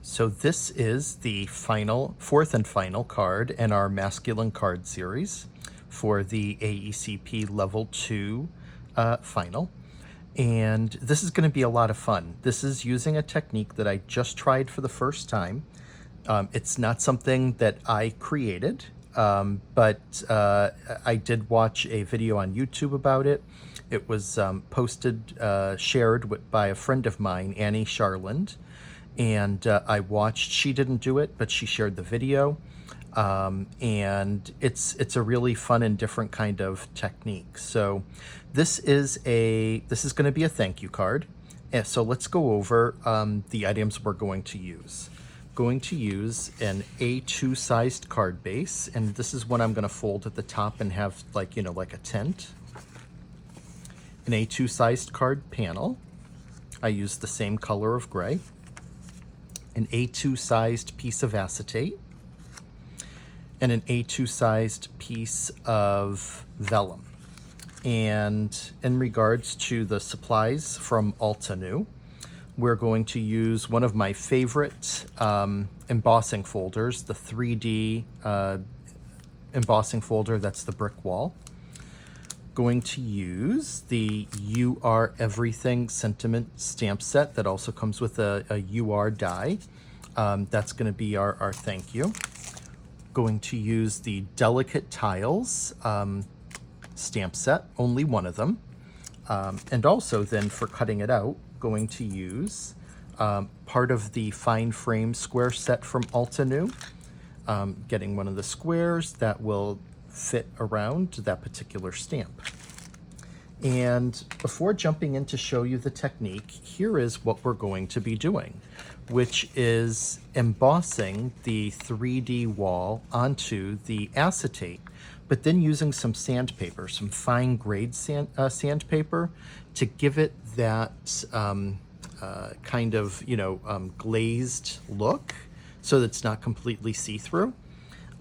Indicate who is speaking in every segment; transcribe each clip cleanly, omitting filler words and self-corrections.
Speaker 1: So this is the fourth and final card in our masculine card series for the AECP Level 2 final. And this is going to be a lot of fun. This is using a technique that I just tried for the first time. It's not something that I created, but I did watch a video on YouTube about it. It was shared by a friend of mine, Annie Charland, and I watched. She didn't do it, but she shared the video, and it's a really fun and different kind of technique. So this is going to be a thank you card. And so let's go over the items we're going to use. Going to use an A2 sized card base, and this is what I'm going to fold at the top and have like a tent. An A2 sized card panel. I use the same color of gray. An A2 sized piece of acetate, and an A2 sized piece of vellum. And in regards to the supplies from Altenew, we're going to use one of my favorite embossing folders, the 3D embossing folder, that's the brick wall. Going to use the You Are Everything sentiment stamp set that also comes with a UR die. That's going to be our thank you. Going to use the Delicate Tiles stamp set, only one of them. And also then for cutting it out, going to use part of the fine frame square set from Altenew. Getting one of the squares that will fit around that particular stamp. And before jumping in to show you the technique, here is what we're going to be doing, which is embossing the 3D wall onto the acetate, but then using some sandpaper, some fine grade sandpaper, to give it that kind of glazed look, so that it's not completely see-through.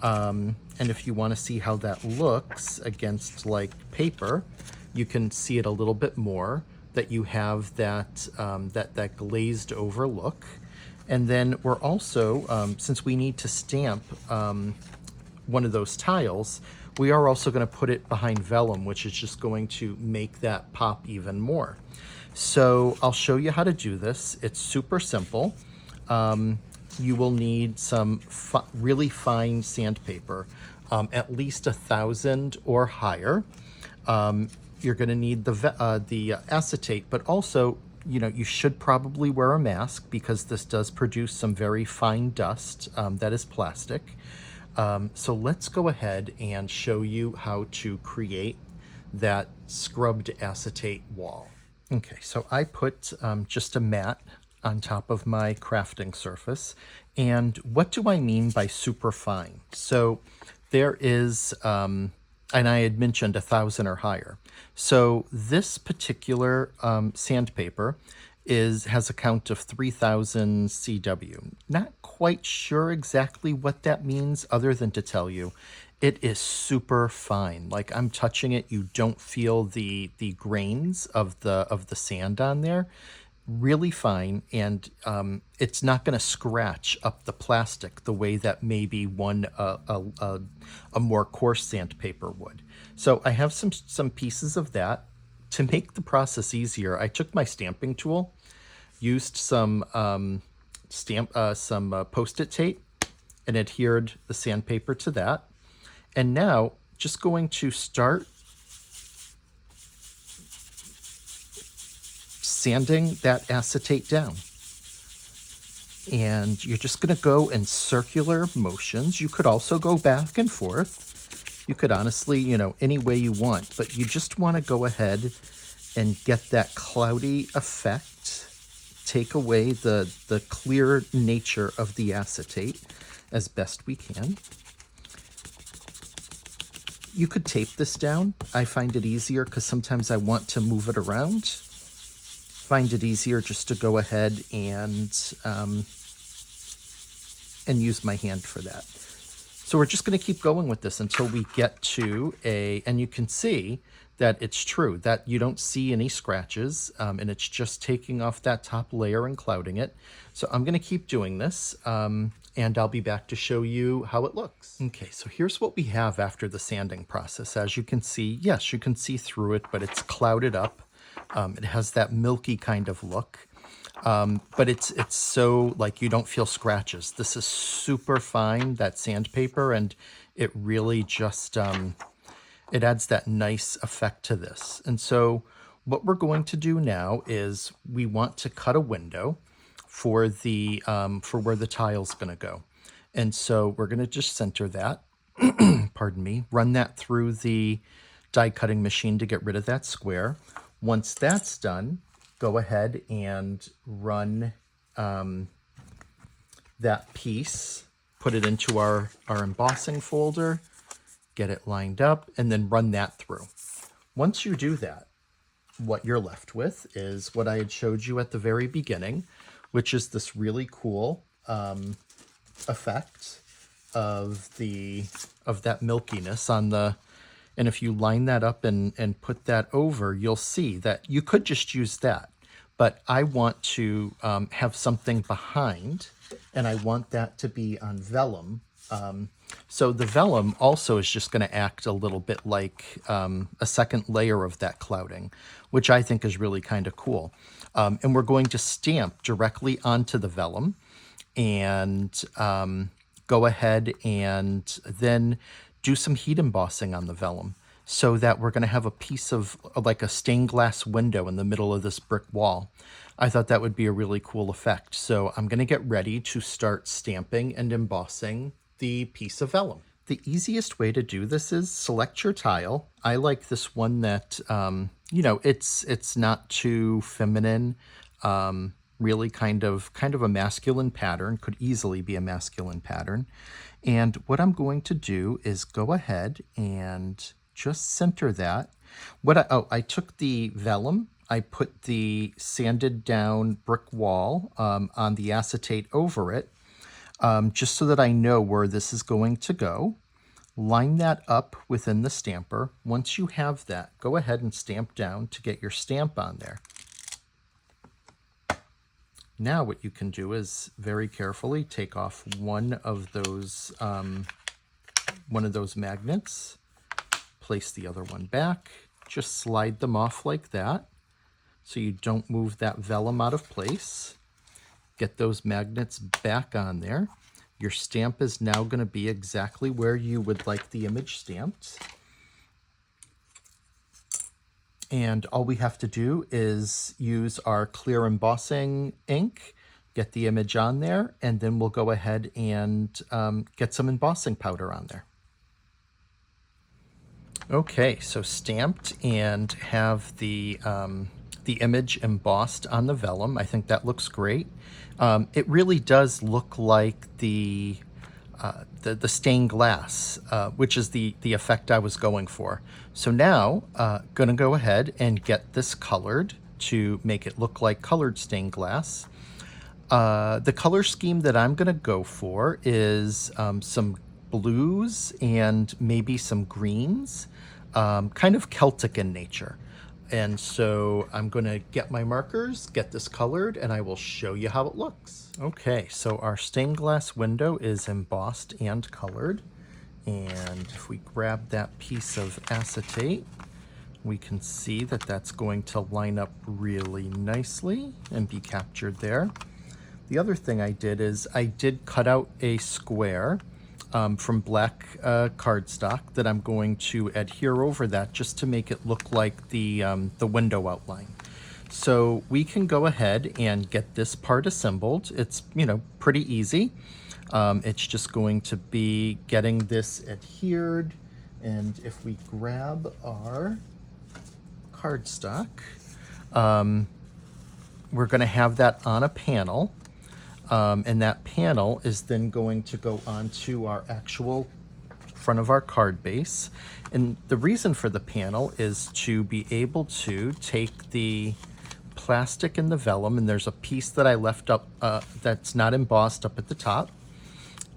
Speaker 1: And if you want to see how that looks against like paper, you can see it a little bit more, that you have that that glazed over look. And then we're also, since we need to stamp one of those tiles, we are also going to put it behind vellum, which is just going to make that pop even more. So I'll show you how to do this. It's super simple. You will need some really fine sandpaper, at least 1,000 or higher. You're going to need the acetate, but also, you should probably wear a mask because this does produce some very fine dust that is plastic. So let's go ahead and show you how to create that scrubbed acetate wall. Okay, so I put just a mat on top of my crafting surface. And what do I mean by super fine? So there is, and I had mentioned 1,000 or higher. So this particular sandpaper has a count of 3,000 CW. Not quite sure exactly what that means, other than to tell you it is super fine. Like, I'm touching it, you don't feel the grains of the sand on there. Really fine, and it's not going to scratch up the plastic the way that maybe a more coarse sandpaper would. So I have some pieces of that. To make the process easier, I took my stamping tool, used some Post-it tape, and adhered the sandpaper to that. And now just going to start sanding that acetate down. And you're just going to go in circular motions. You could also go back and forth. You could honestly, any way you want, but you just want to go ahead and get that cloudy effect, take away the clear nature of the acetate as best we can. You could tape this down. I find it easier because sometimes I want to move it around. Find it easier just to go ahead and use my hand for that. So we're just going to keep going with this until we get to and you can see that it's true, that you don't see any scratches, and it's just taking off that top layer and clouding it. So I'm going to keep doing this, and I'll be back to show you how it looks. Okay, so here's what we have after the sanding process. As you can see, yes, you can see through it, but it's clouded up. It has that milky kind of look. But it's so, like, you don't feel scratches. This is super fine, that sandpaper, and it really just, it adds that nice effect to this. And so what we're going to do now is we want to cut a window for the, for where the tile's gonna go. And so we're gonna just center that, pardon me, run that through the die cutting machine to get rid of that square. Once that's done, go ahead and run that piece, put it into our embossing folder, get it lined up, and then run that through. Once you do that, what you're left with is what I had showed you at the very beginning, which is this really cool effect of that milkiness on the. And if you line that up and put that over, you'll see that you could just use that. But I want to have something behind, and I want that to be on vellum. So the vellum also is just going to act a little bit like a second layer of that clouding, which I think is really kind of cool. And we're going to stamp directly onto the vellum and go ahead and then do some heat embossing on the vellum, so that we're going to have a piece of like a stained glass window in the middle of this brick wall. I thought that would be a really cool effect. So I'm going to get ready to start stamping and embossing the piece of vellum. The easiest way to do this is select your tile. I like this one that, you know, it's not too feminine, really kind of a masculine pattern, could easily be a masculine pattern. And what I'm going to do is go ahead and just center that. I took the vellum, I put the sanded down brick wall on the acetate over it, just so that I know where this is going to go. Line that up within the stamper. Once you have that, go ahead and stamp down to get your stamp on there. Now what you can do is very carefully take off one of those magnets, place the other one back, just slide them off like that so you don't move that vellum out of place. Get those magnets back on there. Your stamp is now going to be exactly where you would like the image stamped. And all we have to do is use our clear embossing ink, get the image on there, and then we'll go ahead and get some embossing powder on there. Okay, so stamped and have the image embossed on the vellum. I think that looks great. It really does look like the stained glass, which is the effect I was going for. So now, gonna go ahead and get this colored to make it look like colored stained glass. The color scheme that I'm gonna go for is some blues and maybe some greens, kind of Celtic in nature. And so I'm going to get my markers, get this colored, and I will show you how it looks. Okay, so our stained glass window is embossed and colored. And if we grab that piece of acetate, we can see that that's going to line up really nicely and be captured there. The other thing I did is I did cut out a square from black cardstock that I'm going to adhere over that just to make it look like the window outline. So we can go ahead and get this part assembled. It's, you know, pretty easy. It's just going to be getting this adhered. And if we grab our cardstock, we're going to have that on a panel. And that panel is then going to go onto our actual front of our card base. And the reason for the panel is to be able to take the plastic and the vellum, and there's a piece that I left up that's not embossed up at the top.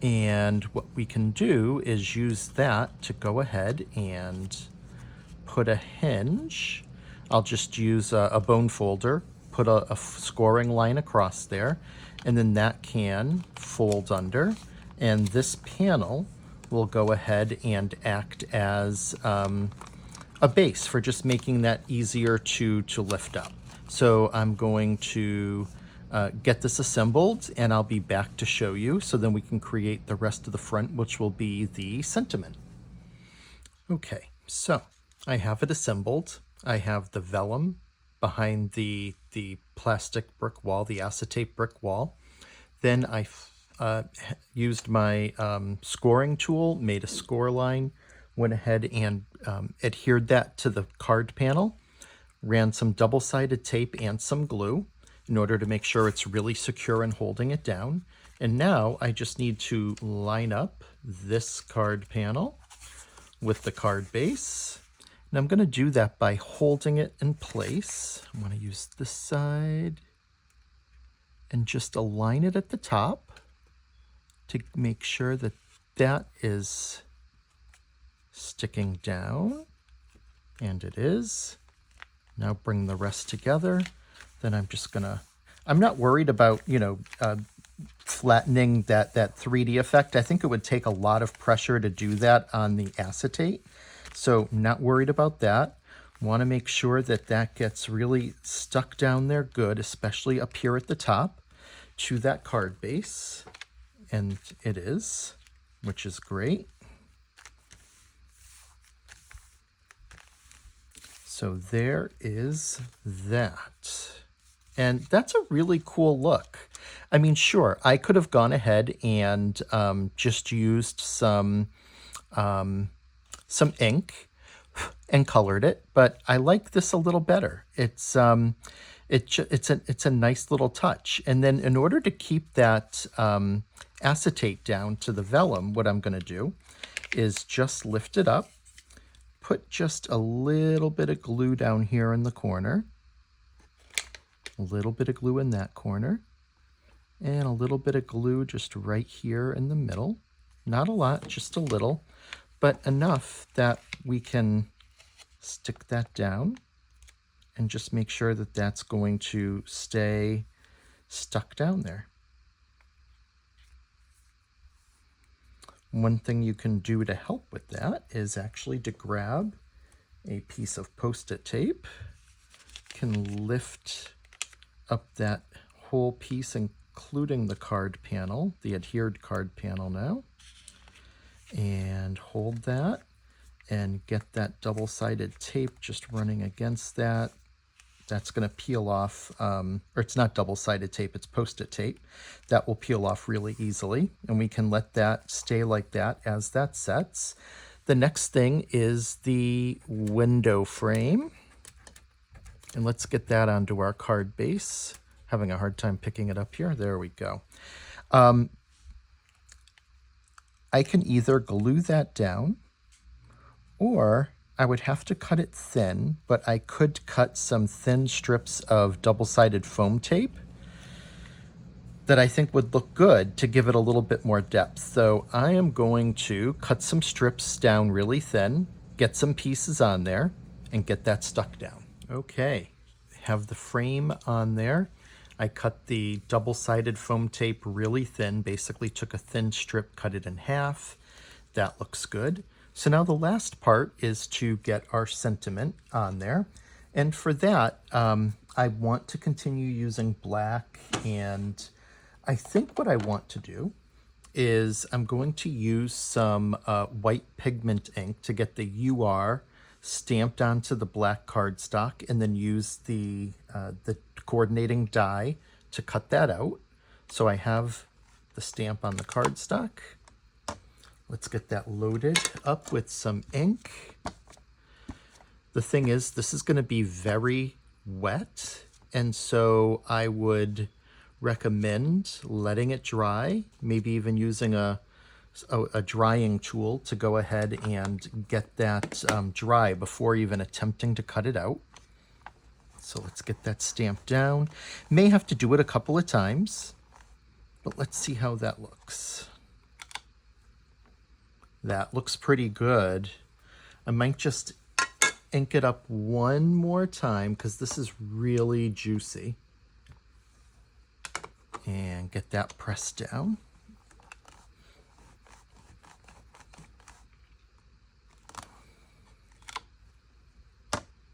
Speaker 1: And what we can do is use that to go ahead and put a hinge. I'll just use a bone folder, put a scoring line across there, and then that can fold under. And this panel will go ahead and act as a base for just making that easier to lift up. So I'm going to get this assembled, and I'll be back to show you, so then we can create the rest of the front, which will be the sentiment. Okay, so I have it assembled. I have the vellum behind the plastic brick wall, the acetate brick wall. Then I used my scoring tool, made a score line, went ahead and adhered that to the card panel, ran some double-sided tape and some glue in order to make sure it's really secure and holding it down. And now I just need to line up this card panel with the card base. And I'm going to do that by holding it in place. I'm going to use this side and just align it at the top to make sure that that is sticking down, and it is. Now bring the rest together. Then I'm not worried about, flattening that 3D effect. I think it would take a lot of pressure to do that on the acetate. So not worried about that. Want to make sure that that gets really stuck down there good, especially up here at the top to that card base. And it is, which is great. So there is that. And that's a really cool look. I mean, sure, I could have gone ahead and just used some ink and colored it, but I like this a little better. It's a nice little touch. And then in order to keep that acetate down to the vellum, what I'm going to do is just lift it up, put just a little bit of glue down here in the corner, a little bit of glue in that corner, and a little bit of glue just right here in the middle. Not a lot, just a little, but enough that we can stick that down and just make sure that that's going to stay stuck down there. One thing you can do to help with that is actually to grab a piece of Post-it tape, can lift up that whole piece, including the card panel, the adhered card panel now, and hold that and get that double-sided tape just running against that. That's going to peel off, or it's not double-sided tape, it's Post-it tape. That will peel off really easily, and we can let that stay like that as that sets. The next thing is the window frame. And let's get that onto our card base. Having a hard time picking it up here. There we go. I can either glue that down, or I would have to cut it thin, but I could cut some thin strips of double-sided foam tape that I think would look good to give it a little bit more depth. So I am going to cut some strips down really thin, get some pieces on there, and get that stuck down. Okay, have the frame on there. I cut the double-sided foam tape really thin, basically took a thin strip, cut it in half. That looks good. So now the last part is to get our sentiment on there. And for that, I want to continue using black, and I think what I want to do is I'm going to use some white pigment ink to get the UR stamped onto the black cardstock, and then use the coordinating die to cut that out. So I have the stamp on the cardstock. Let's get that loaded up with some ink. The thing is, this is going to be very wet, and so I would recommend letting it dry, maybe even using a drying tool to go ahead and get that dry before even attempting to cut it out. So let's get that stamped down. May have to do it a couple of times, but let's see how that looks. That looks pretty good. I might just ink it up one more time because this is really juicy. And get that pressed down.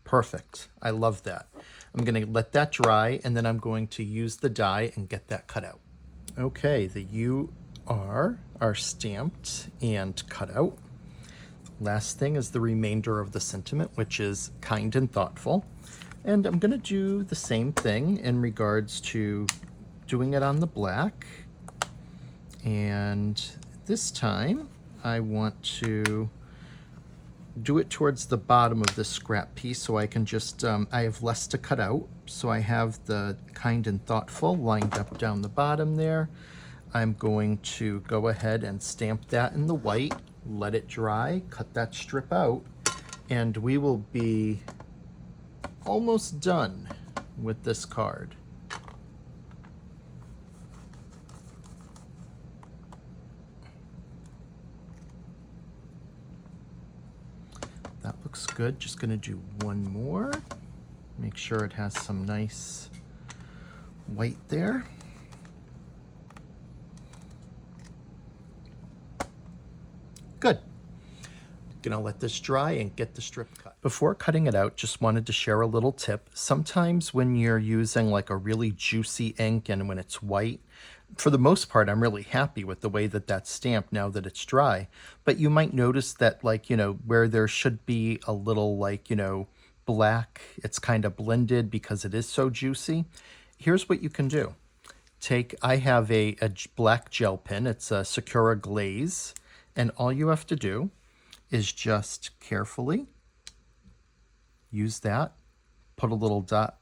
Speaker 1: Perfect. I love that. I'm going to let that dry, and then I'm going to use the die and get that cut out. Okay, the UR are stamped and cut out. Last thing is the remainder of the sentiment, which is kind and thoughtful. And I'm going to do the same thing in regards to doing it on the black. And this time I want to do it towards the bottom of this scrap piece so I can just, I have less to cut out. So I have the kind and thoughtful lined up down the bottom there. I'm going to go ahead and stamp that in the white, let it dry, cut that strip out, and we will be almost done with this card. That looks good. Just going to do one more. Make sure it has some nice white there. Good. Gonna let this dry and get the strip cut. Before cutting it out, just wanted to share a little tip. Sometimes when you're using like a really juicy ink and when it's white, for the most part, I'm really happy with the way that that's stamped now that it's dry. But you might notice that, like, you know, where there should be a little, like, you know, black, it's kind of blended because it is so juicy. Here's what you can do. I have a black gel pen. It's a Sakura glaze. And all you have to do is just carefully use that, put a little dot,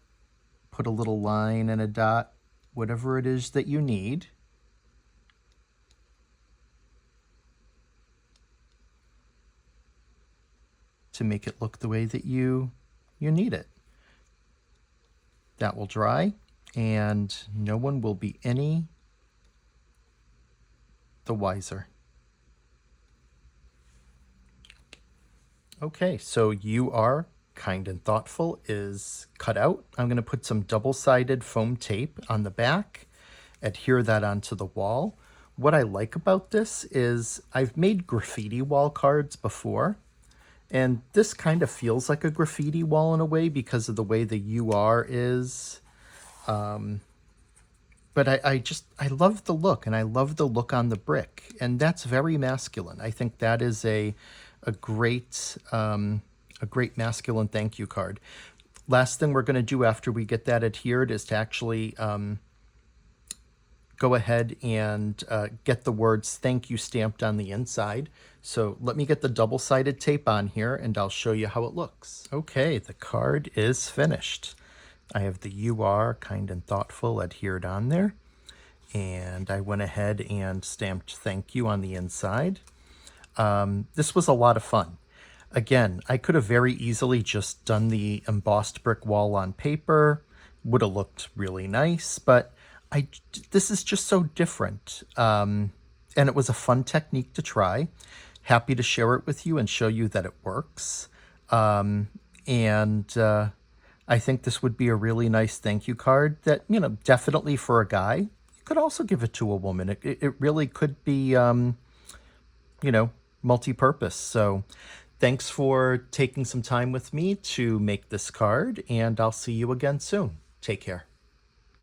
Speaker 1: put a little line and a dot, whatever it is that you need. To make it look the way that you need it. That will dry, and no one will be any the wiser. Okay, so you are kind and thoughtful is cut out. I'm going to put some double-sided foam tape on the back, adhere that onto the wall. What I like about this is I've made graffiti wall cards before, and this kind of feels like a graffiti wall in a way because of the way the UR is. But I love the look, and I love the look on the brick, and that's very masculine. I think that is a great masculine thank you card. Last thing we're going to do after we get that adhered is to actually go ahead and get the words thank you stamped on the inside. So let me get the double-sided tape on here and I'll show you how it looks. Okay, the card is finished. I have the UR kind and thoughtful adhered on there, and I went ahead and stamped thank you on the inside. This was a lot of fun. Again, I could have very easily just done the embossed brick wall on paper. Would have looked really nice, but this is just so different. And it was a fun technique to try. Happy to share it with you and show you that it works. I think this would be a really nice thank you card that, you know, definitely for a guy. You could also give it to a woman. It really could be, you know, multi-purpose. So thanks for taking some time with me to make this card, and I'll see you again soon. Take care.